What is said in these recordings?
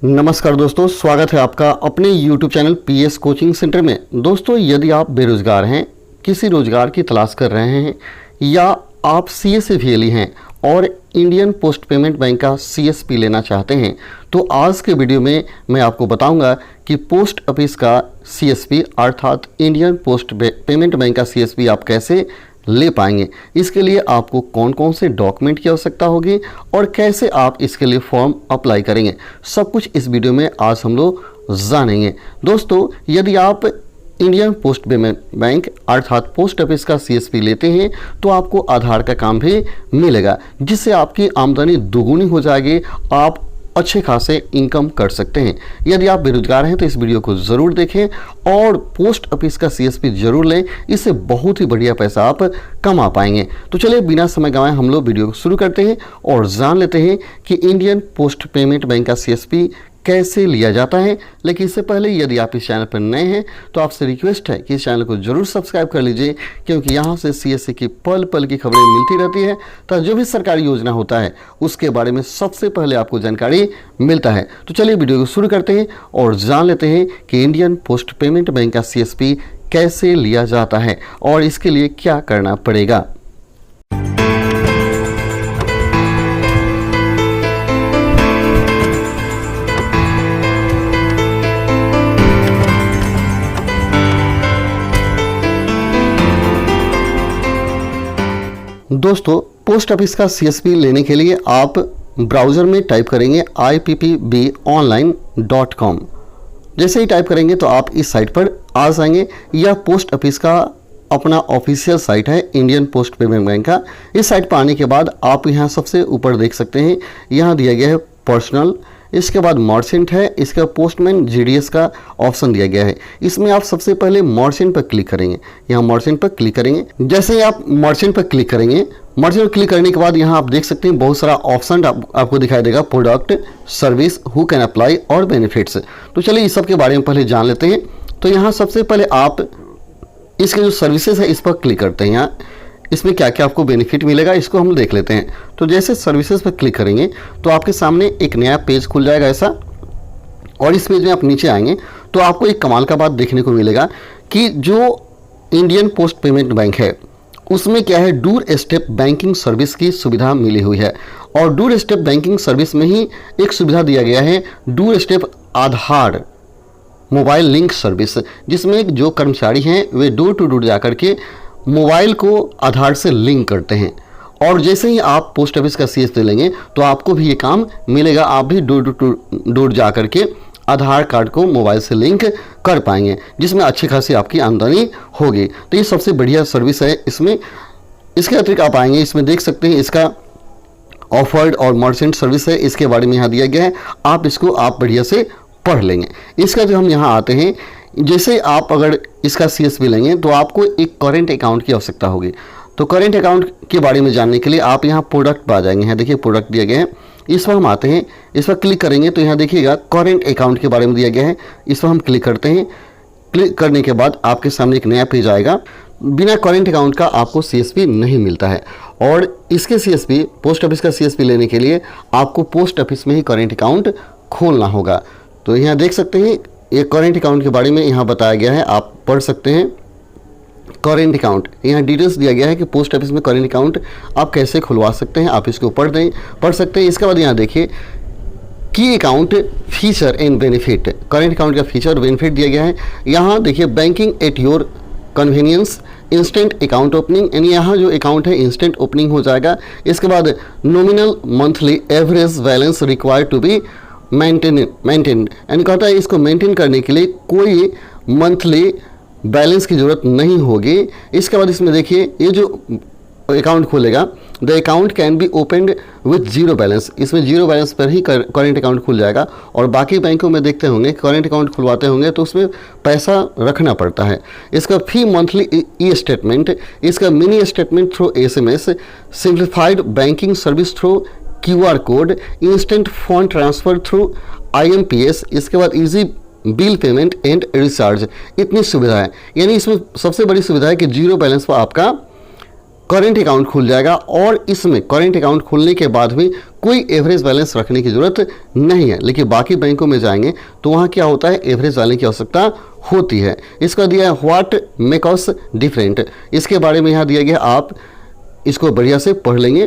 नमस्कार दोस्तों, स्वागत है आपका अपने YouTube channel PS coaching centre में। दोस्तों, यदि आप बेरोजगार हैं, किसी रोजगार की तलाश कर रहे हैं या आप CSA फेल हैं और इंडियन पोस्ट पेमेंट बैंक का CSP लेना चाहते हैं, तो आज के वीडियो में मैं आपको बताऊंगा कि पोस्ट ऑफिस का CSP अर्थात इंडियन पोस्ट पेमेंट बैंक का CSP आप कैसे ले पाएंगे। इसके लिए आपको कौन कौन से डॉक्यूमेंट की आवश्यकता होगी और कैसे आप इसके लिए फॉर्म अप्लाई करेंगे, सब कुछ इस वीडियो में आज हम लोग जानेंगे। दोस्तों, यदि आप इंडियन पोस्ट पेमेंट बैंक अर्थात पोस्ट ऑफिस का CSP लेते हैं तो आपको आधार का काम भी मिलेगा, जिससे आपकी आमदनी दोगुनी हो जाएगी, आप अच्छे खासे इनकम कर सकते हैं। यदि आप बेरोजगार हैं तो इस वीडियो को ज़रूर देखें और पोस्ट ऑफिस का CSP जरूर लें, इससे बहुत ही बढ़िया पैसा आप कमा पाएंगे। तो चलिए बिना समय गंवाए हम लोग वीडियो को शुरू करते हैं और जान लेते हैं कि इंडियन पोस्ट पेमेंट बैंक का CSP कैसे लिया जाता है। लेकिन इससे पहले यदि आप इस चैनल पर नए हैं तो आपसे रिक्वेस्ट है कि इस चैनल को जरूर सब्सक्राइब कर लीजिए, क्योंकि यहाँ से CSA की पल पल की खबरें मिलती रहती है। तो जो भी सरकारी योजना होता है उसके बारे में सबसे पहले आपको जानकारी मिलता है। तो चलिए वीडियो को शुरू करते हैं और जान लेते हैं कि इंडियन पोस्ट पेमेंट बैंक का CSP कैसे लिया जाता है और इसके लिए क्या करना पड़ेगा। दोस्तों, पोस्ट ऑफिस का CSP लेने के लिए आप ब्राउज़र में टाइप करेंगे ippbonline.com। जैसे ही टाइप करेंगे तो आप इस साइट पर आ जाएंगे। यह पोस्ट ऑफिस का अपना ऑफिशियल साइट है इंडियन पोस्ट पेमेंट बैंक का। इस साइट पर आने के बाद आप यहाँ सबसे ऊपर देख सकते हैं, यहाँ दिया गया है पर्सनल, इसके बाद मर्चेंट है, इसके बाद पोस्टमैन GDS का ऑप्शन दिया गया है। इसमें आप सबसे पहले मर्चेंट पर क्लिक करेंगे। यहाँ मर्चेंट पर क्लिक करेंगे। जैसे ही आप मर्चेंट पर क्लिक करेंगे, मर्चेंट पर क्लिक करने के बाद यहाँ आप देख सकते हैं बहुत सारा ऑप्शन आपको दिखाई देगा, product, service, who can apply और बेनिफिट्स। तो चलिए इस सब के बारे में पहले जान लेते हैं। तो यहाँ सबसे पहले आप इसके जो सर्विसेज है इस पर क्लिक करते हैं। यहाँ इसमें क्या क्या आपको बेनिफिट मिलेगा इसको हम देख लेते हैं। तो जैसे सर्विसेज पर क्लिक करेंगे तो आपके सामने एक नया पेज खुल जाएगा ऐसा, और इस पेज में आप नीचे आएंगे तो आपको एक कमाल का बात देखने को मिलेगा कि जो इंडियन पोस्ट पेमेंट बैंक है उसमें क्या है, डोर स्टेप बैंकिंग सर्विस की सुविधा मिली हुई है। और डोर स्टेप बैंकिंग सर्विस में ही एक सुविधा दिया गया है, डोर स्टेप आधार मोबाइल लिंक सर्विस, जिसमें जो कर्मचारी हैं वे डोर टू डोर जाकर के मोबाइल को आधार से लिंक करते हैं। और जैसे ही आप पोस्ट ऑफिस का CSP लेंगे तो आपको भी ये काम मिलेगा, आप भी डोर टू डोर जा करके आधार कार्ड को मोबाइल से लिंक कर पाएंगे, जिसमें अच्छी खासी आपकी आमदनी होगी। तो ये सबसे बढ़िया सर्विस है इसमें। इसके अतिरिक्त आप आएंगे, इसमें देख सकते हैं इसका ऑफर्ड और मर्चेंट सर्विस है, इसके बारे में यहाँ दिया गया है, आप इसको आप बढ़िया से पढ़ लेंगे। इसका जो हम यहाँ आते हैं, जैसे आप अगर इसका CSP लेंगे तो आपको एक करेंट अकाउंट की आवश्यकता होगी। तो करेंट अकाउंट के बारे में जानने के लिए आप यहाँ प्रोडक्ट पर आ जाएंगे। यहाँ देखिए प्रोडक्ट दिया गया है, इस पर हम आते हैं, इस पर क्लिक करेंगे तो यहाँ देखिएगा करेंट अकाउंट के बारे में दिया गया है। इस पर हम क्लिक करते हैं। क्लिक करने के बाद आपके सामने एक नया पेज आएगा। बिना करेंट अकाउंट का आपको CSP नहीं मिलता है, और इसके CSP पोस्ट ऑफिस का CSP लेने के लिए आपको पोस्ट ऑफिस में ही करेंट अकाउंट खोलना होगा। तो यहाँ देख सकते हैं ये करेंट अकाउंट के बारे में यहाँ बताया गया है, आप पढ़ सकते हैं। करेंट अकाउंट यहाँ डिटेल्स दिया गया है कि पोस्ट ऑफिस में करेंट अकाउंट आप कैसे खुलवा सकते हैं, आप इसको पढ़ सकते हैं। इसके बाद यहाँ देखिए की account feature and benefit, current account का फीचर और बेनिफिट दिया गया है। यहाँ देखिए banking at your convenience, instant account opening, यानी यहाँ जो अकाउंट है इंस्टेंट ओपनिंग हो जाएगा। इसके बाद nominal monthly average balance required to be maintain, यानी कहता है इसको मेंटेन करने के लिए कोई मंथली बैलेंस की ज़रूरत नहीं होगी। इसके बाद इसमें देखिए ये जो अकाउंट खोलेगा, the account can be opened with zero balance, इसमें जीरो बैलेंस पर ही करेंट अकाउंट खुल जाएगा। और बाकी बैंकों में देखते होंगे करेंट अकाउंट खुलवाते होंगे तो उसमें पैसा रखना पड़ता है। इसका फी मंथली ई स्टेटमेंट, इसका mini statement through SMS, simplified banking service through QR code, instant fund transfer through IMPS, इसके बाद easy bill payment and recharge. इतनी सुविधा है, यानी इसमें सबसे बड़ी सुविधा है कि जीरो बैलेंस पर आपका करेंट अकाउंट खुल जाएगा और इसमें करेंट अकाउंट खुलने के बाद भी कोई एवरेज बैलेंस रखने की ज़रूरत नहीं है। लेकिन बाकी बैंकों में जाएंगे तो वहाँ क्या होता है, एवरेज बैलेंस की आवश्यकता होती है। इसका दिया है व्हाट मेक अस डिफरेंट, इसके बारे में यहाँ दिया गया, आप इसको बढ़िया से पढ़ लेंगे,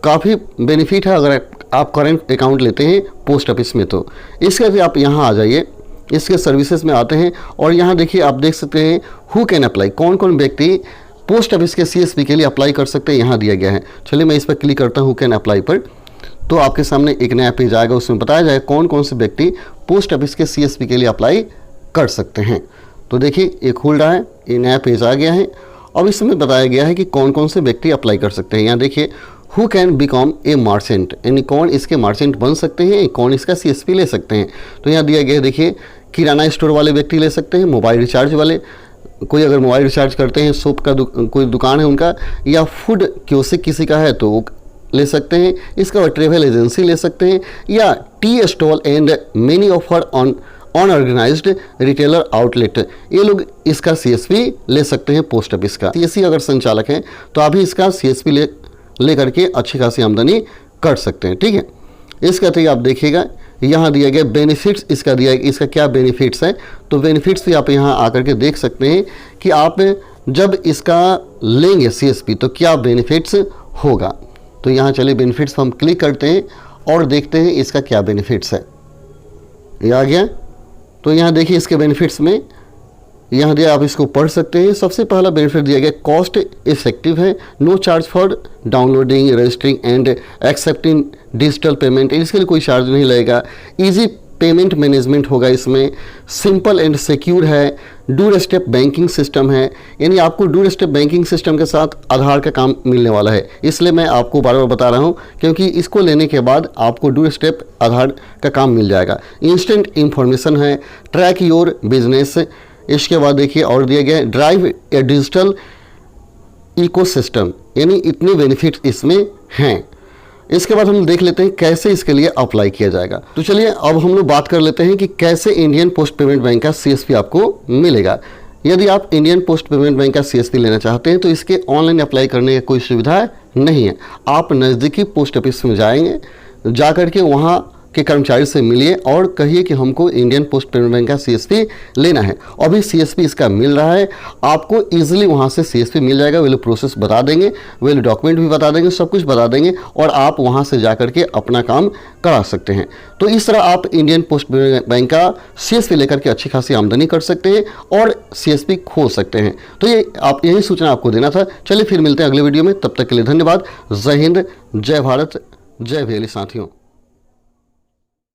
काफ़ी बेनिफिट है अगर आप करेंट अकाउंट लेते हैं पोस्ट ऑफिस में। तो इसके लिए आप यहाँ आ जाइए, इसके सर्विसेज में आते हैं और यहाँ देखिए आप देख सकते हैं हु कैन अप्लाई, कौन कौन व्यक्ति पोस्ट ऑफिस के CSP के लिए अप्लाई कर सकते हैं, यहाँ दिया गया है। चलिए मैं इस पर क्लिक करता हूँ हु कैन अप्लाई पर, तो आपके सामने एक नया पेज आएगा, उसमें बताया जाएगा कौन कौन से व्यक्ति पोस्ट ऑफिस के CSP के लिए अप्लाई कर सकते हैं। तो देखिए ये खुल रहा है, ये नया पेज आ गया है। अब इसमें बताया गया है कि कौन कौन से व्यक्ति अप्लाई कर सकते हैं। यहाँ देखिए who can become a merchant, यानी कौन इसके मार्चेंट बन सकते हैं, कौन इसका CSP ले सकते हैं। तो यहाँ दिया गया है, देखिए किराना स्टोर वाले व्यक्ति ले सकते हैं, मोबाइल रिचार्ज वाले, कोई अगर मोबाइल रिचार्ज करते हैं, सोप का कोई दुकान है उनका, या फूड क्योसिक किसी का है तो वो ले सकते हैं। इसका बाद ट्रेवल एजेंसी ले सकते हैं, या tea stall and many offer on unorganised retailer outlet, ये लोग इसका CSP ले सकते हैं पोस्ट ऑफिस का। CSC अगर संचालक हैं तो आप भी इसका CSP ले करके अच्छी खासी आमदनी कर सकते हैं, ठीक है। इसका तो आप देखिएगा यहाँ दिया गया बेनिफिट्स, इसका दिया है इसका क्या बेनिफिट्स है, तो बेनिफिट्स भी आप यहाँ आकर के देख सकते हैं कि आप जब इसका लेंगे CSP तो क्या बेनिफिट्स होगा। तो यहाँ चलिए बेनिफिट्स पर हम क्लिक करते हैं और देखते हैं इसका क्या बेनिफिट्स है। ये आ गया, तो यहाँ देखिए इसके बेनिफिट्स में यहाँ दिया, आप इसको पढ़ सकते हैं। सबसे पहला बेनिफिट दिया गया कॉस्ट इफेक्टिव है, no charge for downloading registering and accepting digital payment, इसके लिए कोई चार्ज नहीं लगेगा। इजी पेमेंट मैनेजमेंट होगा इसमें, सिंपल एंड सिक्योर है, डूर स्टेप बैंकिंग सिस्टम है, यानी आपको डूर स्टेप बैंकिंग सिस्टम के साथ आधार का काम मिलने वाला है। इसलिए मैं आपको बार बार बता रहा हूँ क्योंकि इसको लेने के बाद आपको डूर स्टेप आधार का काम मिल जाएगा। इंस्टेंट इंफॉर्मेशन है, ट्रैक योर बिजनेस, इसके बाद देखिए और दिया गया ड्राइव ए डिजिटल इकोसिस्टम, यानी इतने बेनिफिट इसमें हैं। इसके बाद हम देख लेते हैं कैसे इसके लिए अप्लाई किया जाएगा। तो चलिए अब हम लोग बात कर लेते हैं कि कैसे इंडियन पोस्ट पेमेंट बैंक का CSP आपको मिलेगा। यदि आप इंडियन पोस्ट पेमेंट बैंक का CSP लेना चाहते हैं तो इसके ऑनलाइन अप्लाई करने की कोई सुविधा नहीं है। आप नज़दीकी पोस्ट ऑफिस में जाएंगे, जा कर के वहाँ के कर्मचारी से मिलिए और कहिए कि हमको इंडियन पोस्ट पेमेंट बैंक का CSP लेना है। अभी CSP इसका मिल रहा है, आपको इजीली वहाँ से CSP मिल जाएगा। वे लोग प्रोसेस बता देंगे, वे लोग डॉक्यूमेंट भी बता देंगे, सब कुछ बता देंगे और आप वहाँ से जा करके अपना काम करा सकते हैं। तो इस तरह आप इंडियन पोस्ट पेमेंट बैंक का CSP लेकर के अच्छी खासी आमदनी कर सकते हैं और CSP खोल सकते हैं। तो ये यही सूचना आपको देना था। चलिए फिर मिलते हैं अगले वीडियो में, तब तक के लिए धन्यवाद। जय हिंद, जय भारत, जय भैली साथियों।